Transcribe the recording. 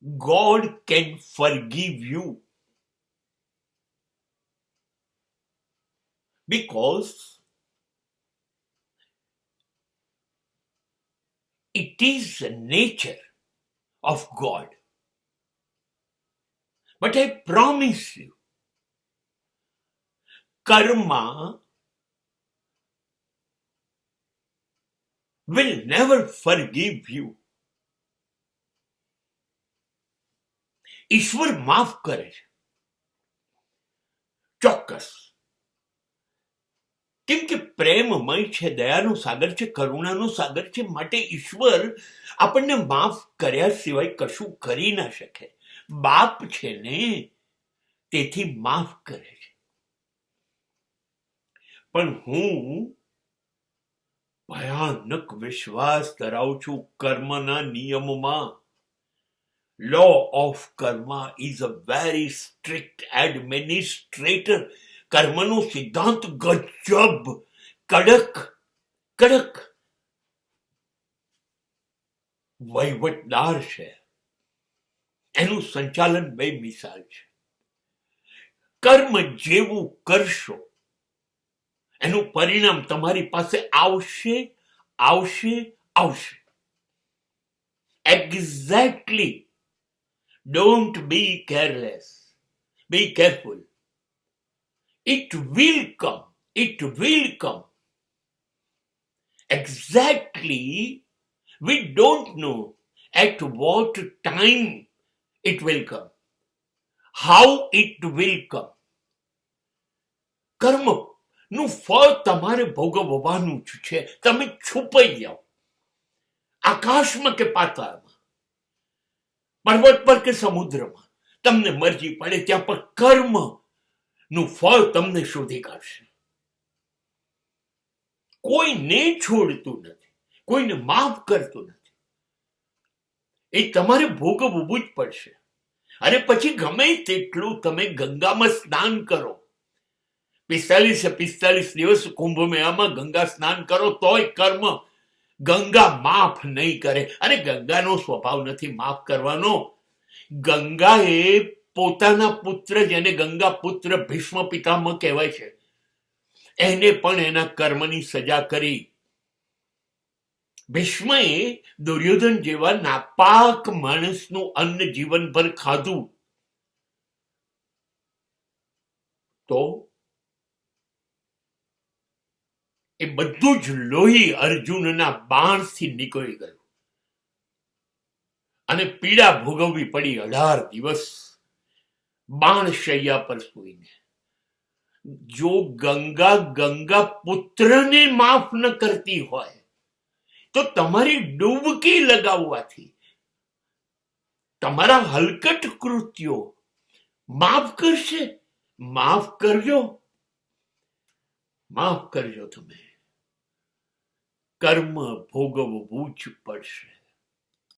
God can forgive you. Because it is the nature of God. But I promise you, karma will never forgive you. ઈશ્વર માફ કરે છે, ચોક્કસ, કેમ કે પ્રેમમય છે, દયાનો સાગર છે, કરુણાનો સાગર છે. માટે ઈશ્વર આપણને માફ કર્યા સિવાય કશું કરી ના શકે. બાપ છે ને, તેથી માફ કરે છે. પણ હું ભયાનક વિશ્વાસ ધરાવું છું કર્મના નિયમમાં. Law of karma is a very strict administrator. કર્મનો સિદ્ધાંત ગજબ, કડક કડક વહીવટદાર છે. એનું સંચાલન બે મિસાલ છે. કર્મ જેવું કરશો એનું પરિણામ તમારી પાસે આવશે આવશે આવશે. Exactly. Don't be careless, be careful. It will come. It will come. Exactly, we don't know at what time it will come, how it will come. કર્મ નું ફળ તમારે ભોગવવાનું જ છે. તમે છુપાઈ જાઓ આકાશમાં કે પાતાળમાં, પર્વત પર કે સમુદ્રમાં, તમને મરજી પડે ત્યાં પર કર્મ નું ફળ તમને શોધી કાઢશે. કોઈને છોડતું નથી, કોઈને માફ કરતું નથી. એ તમારે ભોગવવું જ પડશે. અને પછી ગમે તેટલું તમે ગંગામાં સ્નાન કરો, 45 દિવસ કુંભ મેળામાં ગંગા સ્નાન કરો, તોય કર્મ ગંગા માફ નહીં કરે. અને ગંગાનો સ્વભાવ નથી માફ કરવાનો. ગંગાએ પોતાના પુત્ર, જેને ગંગા પુત્ર ભીષ્મ પિતામહ કહેવાય છે, એને પણ એના કર્મની સજા કરી. ભીષ્મએ દુર્યોધન જેવા નાપાક માણસનું અન્ન જીવનભર ખાધું તો એ બધું જ લોહી અર્જુનના બાણથી નીકળી ગયું અને પીડા ભોગવવી પડી 18 દિવસ બાણ શૈયા પર સૂઈને. જો ગંગા પુત્રને માફ ન કરતી હોય તો તમારી ડૂબકી લગાવવાથી, તમારા હલકટ કૃત્યો માફ કરશે? માફ કરજો, માફ કરજો. તમે કર્મ ભોગવવું જ પડશે.